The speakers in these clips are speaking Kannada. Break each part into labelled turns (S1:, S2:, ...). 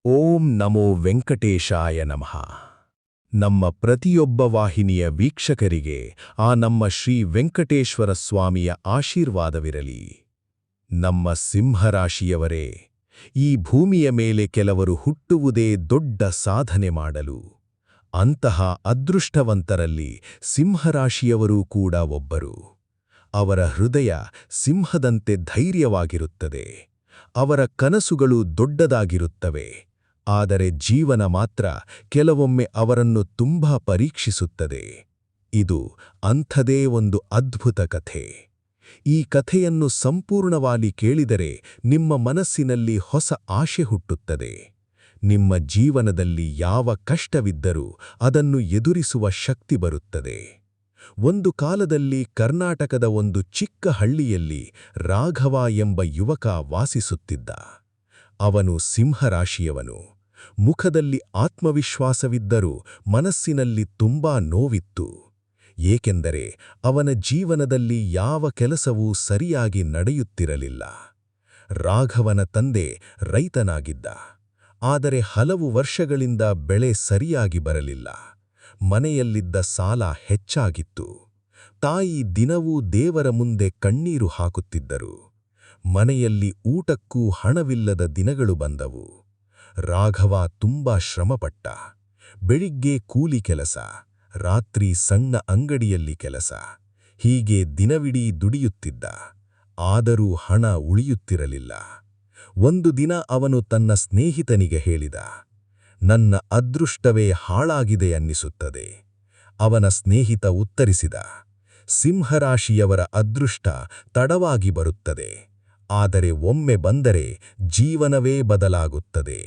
S1: ಓಂ ನಮೋ ವೆಂಕಟೇಶಾಯ ನಮಃ. ನಮ್ಮ ಪ್ರತಿಯೊಬ್ಬ ವಾಹಿನಿಯ ವೀಕ್ಷಕರಿಗೆ ಆ ನಮ್ಮ ಶ್ರೀ ವೆಂಕಟೇಶ್ವರ ಸ್ವಾಮಿಯ ಆಶೀರ್ವಾದವಿರಲಿ. ನಮ್ಮ ಸಿಂಹರಾಶಿಯವರೇ, ಈ ಭೂಮಿಯ ಮೇಲೆ ಕೆಲವರು ಹುಟ್ಟುವುದೇ ದೊಡ್ಡ ಸಾಧನೆ ಮಾಡಲು. ಅಂತಹ ಅದೃಷ್ಟವಂತರಲ್ಲಿ ಸಿಂಹರಾಶಿಯವರೂ ಕೂಡ ಒಬ್ಬರು. ಅವರ ಹೃದಯ ಸಿಂಹದಂತೆ ಧೈರ್ಯವಾಗಿರುತ್ತದೆ. ಅವರ ಕನಸುಗಳು ದೊಡ್ಡದಾಗಿರುತ್ತವೆ. ಆದರೆ ಜೀವನ ಮಾತ್ರ ಕೆಲವೊಮ್ಮೆ ಅವರನ್ನು ತುಂಬಾ ಪರೀಕ್ಷಿಸುತ್ತದೆ. ಇದು ಅಂಥದೇ ಒಂದು ಅದ್ಭುತ ಕಥೆ. ಈ ಕಥೆಯನ್ನು ಸಂಪೂರ್ಣವಾಗಿ ಕೇಳಿದರೆ ನಿಮ್ಮ ಮನಸ್ಸಿನಲ್ಲಿ ಹೊಸ ಆಶೆ ಹುಟ್ಟುತ್ತದೆ. ನಿಮ್ಮ ಜೀವನದಲ್ಲಿ ಯಾವ ಕಷ್ಟವಿದ್ದರೂ ಅದನ್ನು ಎದುರಿಸುವ ಶಕ್ತಿ ಬರುತ್ತದೆ. ಒಂದು ಕಾಲದಲ್ಲಿ ಕರ್ನಾಟಕದ ಒಂದು ಚಿಕ್ಕ ಹಳ್ಳಿಯಲ್ಲಿ ರಾಘವ ಎಂಬ ಯುವಕ ವಾಸಿಸುತ್ತಿದ್ದ. ಅವನು ಸಿಂಹರಾಶಿಯವನು. ಮುಖದಲ್ಲಿ ಆತ್ಮವಿಶ್ವಾಸವಿದ್ದರೂ ಮನಸ್ಸಿನಲ್ಲಿ ತುಂಬಾ ನೋವಿತ್ತು. ಏಕೆಂದರೆ ಅವನ ಜೀವನದಲ್ಲಿ ಯಾವ ಕೆಲಸವೂ ಸರಿಯಾಗಿ ನಡೆಯುತ್ತಿರಲಿಲ್ಲ. ರಾಘವನ ತಂದೆ ರೈತನಾಗಿದ್ದ. ಆದರೆ ಹಲವು ವರ್ಷಗಳಿಂದ ಬೆಳೆ ಸರಿಯಾಗಿ ಬರಲಿಲ್ಲ. ಮನೆಯಲ್ಲಿದ್ದ ಸಾಲ ಹೆಚ್ಚಾಗಿತ್ತು. ತಾಯಿ ದಿನವೂ ದೇವರ ಮುಂದೆ ಕಣ್ಣೀರು ಹಾಕುತ್ತಿದ್ದರು. ಮನೆಯಲ್ಲಿ ಊಟಕ್ಕೂ ಹಣವಿಲ್ಲದ ದಿನಗಳು ಬಂದವು. ರಾಘವ ತುಂಬಾ ಶ್ರಮಪಟ್ಟ. ಬೆಳಿಗ್ಗೆ ಕೂಲಿ ಕೆಲಸ, ರಾತ್ರಿ ಸಣ್ಣ ಅಂಗಡಿಯಲ್ಲಿ ಕೆಲಸ, ಹೀಗೆ ದಿನವಿಡೀ ದುಡಿಯುತ್ತಿದ್ದ. ಆದರೂ ಹಣ ಉಳಿಯುತ್ತಿರಲಿಲ್ಲ. ಒಂದು ದಿನ ಅವನು ತನ್ನ ಸ್ನೇಹಿತನಿಗೆ ಹೇಳಿದ, ನನ್ನ ಅದೃಷ್ಟವೇ ಹಾಳಾಗಿದೆ ಅನ್ನಿಸುತ್ತದೆ. ಅವನ ಸ್ನೇಹಿತ ಉತ್ತರಿಸಿದ, ಸಿಂಹರಾಶಿಯವರ ಅದೃಷ್ಟ ತಡವಾಗಿ ಬರುತ್ತದೆ, ಆದರೆ ಒಮ್ಮೆ ಬಂದರೆ ಜೀವನವೇ ಬದಲಾಗುತ್ತದೆ.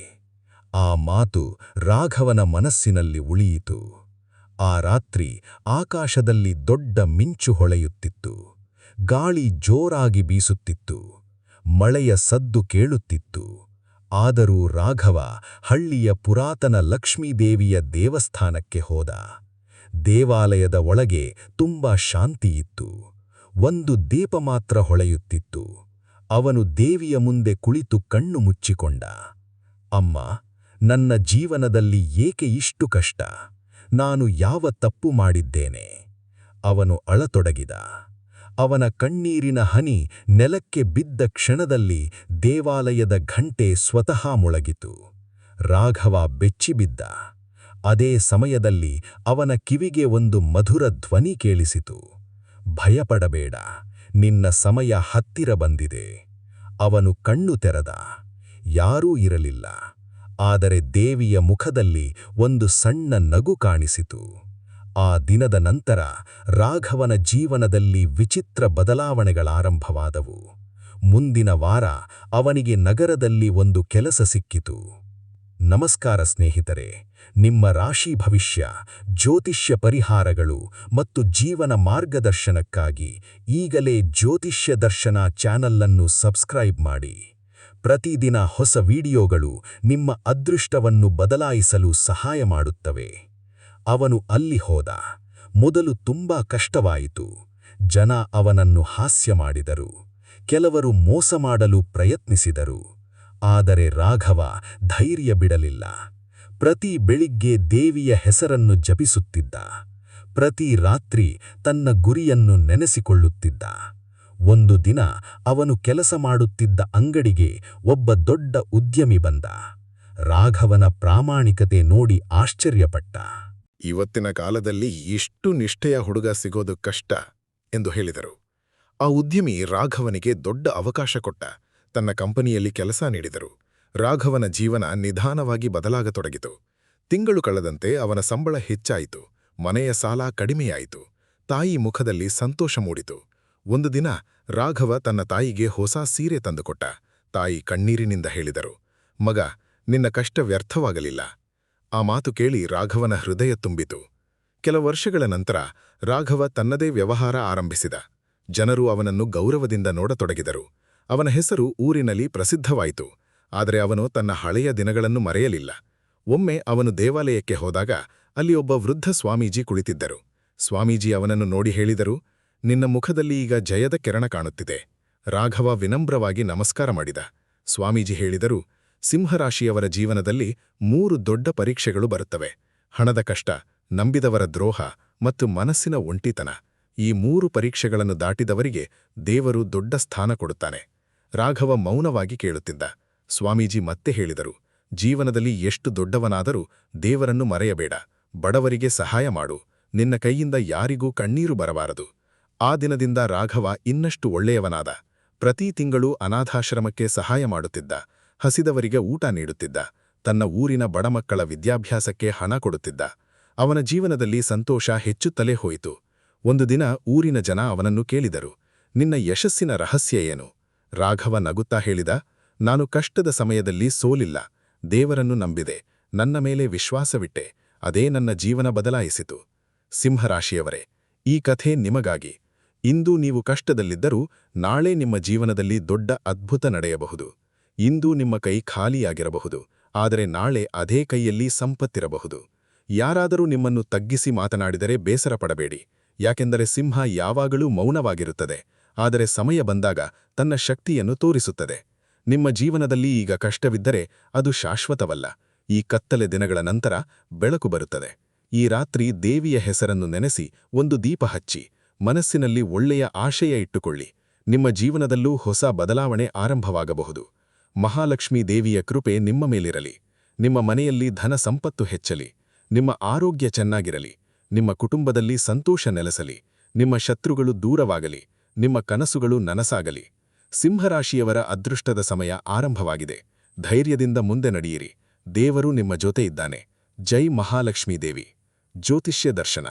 S1: ಆ ಮಾತು ರಾಘವನ ಮನಸ್ಸಿನಲ್ಲಿ ಉಳಿಯಿತು. ಆ ರಾತ್ರಿ ಆಕಾಶದಲ್ಲಿ ದೊಡ್ಡ ಮಿಂಚು ಹೊಳೆಯುತ್ತಿತ್ತು. ಗಾಳಿ ಜೋರಾಗಿ ಬೀಸುತ್ತಿತ್ತು. ಮಳೆಯ ಸದ್ದು ಕೇಳುತ್ತಿತ್ತು. ಆದರೂ ರಾಘವ ಹಳ್ಳಿಯ ಪುರಾತನ ಲಕ್ಷ್ಮೀದೇವಿಯ ದೇವಸ್ಥಾನಕ್ಕೆ ಹೋದ. ದೇವಾಲಯದ ಒಳಗೆ ತುಂಬಾ ಶಾಂತಿಯಿತ್ತು. ಒಂದು ದೀಪ ಮಾತ್ರ ಹೊಳೆಯುತ್ತಿತ್ತು. ಅವನು ದೇವಿಯ ಮುಂದೆ ಕುಳಿತು ಕಣ್ಣು ಮುಚ್ಚಿಕೊಂಡ. ಅಮ್ಮ, ನನ್ನ ಜೀವನದಲ್ಲಿ ಏಕೆ ಇಷ್ಟು ಕಷ್ಟ? ನಾನು ಯಾವ ತಪ್ಪು ಮಾಡಿದ್ದೇನೆ? ಅವನು ಅಳತೊಡಗಿದ. ಅವನ ಕಣ್ಣೀರಿನ ಹನಿ ನೆಲಕ್ಕೆ ಬಿದ್ದ ಕ್ಷಣದಲ್ಲಿ ದೇವಾಲಯದ ಘಂಟೆ ಸ್ವತಃ ಮೊಳಗಿತು. ರಾಘವ ಬೆಚ್ಚಿಬಿದ್ದ. ಅದೇ ಸಮಯದಲ್ಲಿ ಅವನ ಕಿವಿಗೆ ಒಂದು ಮಧುರ ಧ್ವನಿ ಕೇಳಿಸಿತು, ಭಯಪಡಬೇಡ, ನಿನ್ನ ಸಮಯ ಹತ್ತಿರ ಬಂದಿದೆ. ಅವನು ಕಣ್ಣು ತೆರೆದ. ಯಾರೂ ಇರಲಿಲ್ಲ. ಆದರೆ ದೇವಿಯ ಮುಖದಲ್ಲಿ ಒಂದು ಸಣ್ಣ ನಗು ಕಾಣಿಸಿತು. ಆ ದಿನದ ನಂತರ ರಾಘವನ ಜೀವನದಲ್ಲಿ ವಿಚಿತ್ರ ಬದಲಾವಣೆಗಳಾರಂಭವಾದವು. ಮುಂದಿನ ವಾರ ಅವನಿಗೆ ನಗರದಲ್ಲಿ ಒಂದು ಕೆಲಸ ಸಿಕ್ಕಿತು. ನಮಸ್ಕಾರ ಸ್ನೇಹಿತರೆ, ನಿಮ್ಮ ರಾಶಿ ಭವಿಷ್ಯ, ಜ್ಯೋತಿಷ್ಯ ಪರಿಹಾರಗಳು ಮತ್ತು ಜೀವನ ಮಾರ್ಗದರ್ಶನಕ್ಕಾಗಿ ಈಗಲೇ ಜ್ಯೋತಿಷ್ಯ ದರ್ಶನ ಚಾನಲ್ ಅನ್ನು ಸಬ್ಸ್ಕ್ರೈಬ್ ಮಾಡಿ. ಪ್ರತಿದಿನ ಹೊಸ ವಿಡಿಯೋಗಳು ನಿಮ್ಮ ಅದೃಷ್ಟವನ್ನು ಬದಲಾಯಿಸಲು ಸಹಾಯ ಮಾಡುತ್ತವೆ. ಅವನು ಅಲ್ಲಿ ಹೋದ. ಮೊದಲು ತುಂಬಾ ಕಷ್ಟವಾಯಿತು. ಜನ ಅವನನ್ನು ಹಾಸ್ಯ ಮಾಡಿದರು. ಕೆಲವರು ಮೋಸ ಮಾಡಲು ಪ್ರಯತ್ನಿಸಿದರು. ಆದರೆ ರಾಘವ ಧೈರ್ಯ ಬಿಡಲಿಲ್ಲ. ಪ್ರತಿ ಬೆಳಿಗ್ಗೆ ದೇವಿಯ ಹೆಸರನ್ನು ಜಪಿಸುತ್ತಿದ್ದ. ಪ್ರತಿ ರಾತ್ರಿ ತನ್ನ ಗುರಿಯನ್ನು ನೆನೆಸಿಕೊಳ್ಳುತ್ತಿದ್ದ. ಒಂದು ದಿನ ಅವನು ಕೆಲಸ ಮಾಡುತ್ತಿದ್ದ ಅಂಗಡಿಗೆ ಒಬ್ಬ ದೊಡ್ಡ ಉದ್ಯಮಿ ಬಂದ. ರಾಘವನ ಪ್ರಾಮಾಣಿಕತೆ ನೋಡಿ ಆಶ್ಚರ್ಯಪಟ್ಟ.
S2: ಇವತ್ತಿನ ಕಾಲದಲ್ಲಿ ಇಷ್ಟು ನಿಷ್ಠೆಯ ಹುಡುಗ ಸಿಗೋದು ಕಷ್ಟ ಎಂದು ಹೇಳಿದರು. ಆ ಉದ್ಯಮಿ ರಾಘವನಿಗೆ ದೊಡ್ಡ ಅವಕಾಶ ಕೊಟ್ಟ. ತನ್ನ ಕಂಪನಿಯಲ್ಲಿ ಕೆಲಸ ನೀಡಿದರು. ರಾಘವನ ಜೀವನ ನಿಧಾನವಾಗಿ ಬದಲಾಗತೊಡಗಿತು. ತಿಂಗಳು ಕಳೆದಂತೆ ಅವನ ಸಂಬಳ ಹೆಚ್ಚಾಯಿತು. ಮನೆಯ ಸಾಲ ಕಡಿಮೆಯಾಯಿತು. ತಾಯಿ ಮುಖದಲ್ಲಿ ಸಂತೋಷ ಮೂಡಿತು. ಒಂದು ದಿನ ರಾಘವ ತನ್ನ ತಾಯಿಗೆ ಹೊಸ ಸೀರೆ ತಂದುಕೊಟ್ಟ. ತಾಯಿ ಕಣ್ಣೀರಿನಿಂದ ಹೇಳಿದರು, ಮಗ, ನಿನ್ನ ಕಷ್ಟ ವ್ಯರ್ಥವಾಗಲಿಲ್ಲ. ಆ ಮಾತು ಕೇಳಿ ರಾಘವನ ಹೃದಯ ತುಂಬಿತು. ಕೆಲ ವರ್ಷಗಳ ನಂತರ ರಾಘವ ತನ್ನದೇ ವ್ಯವಹಾರ ಆರಂಭಿಸಿದ. ಜನರು ಅವನನ್ನು ಗೌರವದಿಂದ ನೋಡತೊಡಗಿದರು. ಅವನ ಹೆಸರು ಊರಿನಲ್ಲಿ ಪ್ರಸಿದ್ಧವಾಯಿತು. ಆದರೆ ಅವನು ತನ್ನ ಹಳೆಯ ದಿನಗಳನ್ನು ಮರೆಯಲಿಲ್ಲ. ಒಮ್ಮೆ ಅವನು ದೇವಾಲಯಕ್ಕೆ ಹೋದಾಗ ಅಲ್ಲಿ ಒಬ್ಬ ವೃದ್ಧ ಸ್ವಾಮೀಜಿ ಕುಳಿತಿದ್ದರು. ಸ್ವಾಮೀಜಿ ಅವನನ್ನು ನೋಡಿ ಹೇಳಿದರು, ನಿನ್ನ ಮುಖದಲ್ಲಿ ಈಗ ಜಯದ ಕಿರಣ ಕಾಣುತ್ತಿದೆ. ರಾಘವ ವಿನಮ್ರವಾಗಿ ನಮಸ್ಕಾರ ಮಾಡಿದ. ಸ್ವಾಮೀಜಿ ಹೇಳಿದರು, ಸಿಂಹರಾಶಿಯವರ ಜೀವನದಲ್ಲಿ 3 ದೊಡ್ಡ ಪರೀಕ್ಷೆಗಳು ಬರುತ್ತವೆ: ಹಣದ ಕಷ್ಟ, ನಂಬಿದವರ ದ್ರೋಹ ಮತ್ತು ಮನಸ್ಸಿನ ಒಂಟಿತನ. ಈ 3 ಪರೀಕ್ಷೆಗಳನ್ನು ದಾಟಿದವರಿಗೆ ದೇವರು ದೊಡ್ಡ ಸ್ಥಾನ ಕೊಡುತ್ತಾನೆ. ರಾಘವ ಮೌನವಾಗಿ ಕೇಳುತ್ತಿದ್ದ. ಸ್ವಾಮೀಜಿ ಮತ್ತೆ ಹೇಳಿದರು, ಜೀವನದಲ್ಲಿ ಎಷ್ಟು ದೊಡ್ಡವನಾದರೂ ದೇವರನ್ನು ಮರೆಯಬೇಡ. ಬಡವರಿಗೆ ಸಹಾಯ ಮಾಡು. ನಿನ್ನ ಕೈಯಿಂದ ಯಾರಿಗೂ ಕಣ್ಣೀರು ಬರಬಾರದು. ಆ ದಿನದಿಂದ ರಾಘವ ಇನ್ನಷ್ಟು ಒಳ್ಳೆಯವನಾದ. ಪ್ರತಿ ತಿಂಗಳೂ ಅನಾಥಾಶ್ರಮಕ್ಕೆ ಸಹಾಯ ಮಾಡುತ್ತಿದ್ದ. ಹಸಿದವರಿಗೆ ಊಟ ನೀಡುತ್ತಿದ್ದ. ತನ್ನ ಊರಿನ ಬಡಮಕ್ಕಳ ವಿದ್ಯಾಭ್ಯಾಸಕ್ಕೆ ಹಣ ಕೊಡುತ್ತಿದ್ದ. ಅವನ ಜೀವನದಲ್ಲಿ ಸಂತೋಷ ಹೆಚ್ಚುತ್ತಲೇ ಹೋಯಿತು. ಒಂದು ದಿನ ಊರಿನ ಜನ ಅವನನ್ನು ಕೇಳಿದರು, ನಿನ್ನ ಯಶಸ್ಸಿನ ರಹಸ್ಯ ಏನು? ರಾಘವ ನಗುತ್ತಾ ಹೇಳಿದ, ನಾನು ಕಷ್ಟದ ಸಮಯದಲ್ಲಿ ಸೋಲಿಲ್ಲ. ದೇವರನ್ನು ನಂಬಿದೆ. ನನ್ನ ಮೇಲೆ ವಿಶ್ವಾಸವಿಟ್ಟೆ. ಅದೇ ನನ್ನ ಜೀವನ ಬದಲಾಯಿಸಿತು. ಸಿಂಹರಾಶಿಯವರೇ, ಈ ಕಥೆ ನಿಮಗಾಗಿ. ಇಂದು ನೀವು ಕಷ್ಟದಲ್ಲಿದ್ದರೂ ನಾಳೆ ನಿಮ್ಮ ಜೀವನದಲ್ಲಿ ದೊಡ್ಡ ಅದ್ಭುತ ನಡೆಯಬಹುದು. ಇಂದು ನಿಮ್ಮ ಕೈ ಖಾಲಿಯಾಗಿರಬಹುದು, ಆದರೆ ನಾಳೆ ಅದೇ ಕೈಯಲ್ಲಿ ಸಂಪತ್ತಿರಬಹುದು. ಯಾರಾದರೂ ನಿಮ್ಮನ್ನು ತಗ್ಗಿಸಿ ಮಾತನಾಡಿದರೆ ಬೇಸರ ಪಡಬೇಡಿ. ಯಾಕೆಂದರೆ ಸಿಂಹ ಯಾವಾಗಲೂ ಮೌನವಾಗಿರುತ್ತದೆ, ಆದರೆ ಸಮಯ ಬಂದಾಗ ತನ್ನ ಶಕ್ತಿಯನ್ನು ತೋರಿಸುತ್ತದೆ. ನಿಮ್ಮ ಜೀವನದಲ್ಲಿ ಈಗ ಕಷ್ಟವಿದ್ದರೆ ಅದು ಶಾಶ್ವತವಲ್ಲ. ಈ ಕತ್ತಲೆ ದಿನಗಳ ನಂತರ ಬೆಳಕು ಬರುತ್ತದೆ. ಈ ರಾತ್ರಿ ದೇವಿಯ ಹೆಸರನ್ನು ನೆನೆಸಿ ಒಂದು ದೀಪ ಹಚ್ಚಿ ಮನಸ್ಸಿನಲ್ಲಿ ಒಳ್ಳೆಯ ಆಶಯ ಇಟ್ಟುಕೊಳ್ಳಿ. ನಿಮ್ಮ ಜೀವನದಲ್ಲೂ ಹೊಸ ಬದಲಾವಣೆ ಆರಂಭವಾಗಬಹುದು. ಮಹಾಲಕ್ಷ್ಮೀ ದೇವಿಯ ಕೃಪೆ ನಿಮ್ಮ ಮೇಲಿರಲಿ. ನಿಮ್ಮ ಮನೆಯಲ್ಲಿ ಧನ ಸಂಪತ್ತು ಹೆಚ್ಚಲಿ. ನಿಮ್ಮ ಆರೋಗ್ಯ ಚೆನ್ನಾಗಿರಲಿ. ನಿಮ್ಮ ಕುಟುಂಬದಲ್ಲಿ ಸಂತೋಷ ನೆಲೆಸಲಿ. ನಿಮ್ಮ ಶತ್ರುಗಳು ದೂರವಾಗಲಿ. ನಿಮ್ಮ ಕನಸುಗಳು ನನಸಾಗಲಿ. ಸಿಂಹರಾಶಿಯವರ ಅದೃಷ್ಟದ ಸಮಯ ಆರಂಭವಾಗಿದೆ. ಧೈರ್ಯದಿಂದ ಮುಂದೆ ನಡೆಯಿರಿ. ದೇವರು ನಿಮ್ಮ ಜೊತೆ ಇದ್ದಾನೆ. ಜೈ ಮಹಾಲಕ್ಷ್ಮೀ ದೇವಿ. ಜ್ಯೋತಿಷ್ಯ ದರ್ಶನ.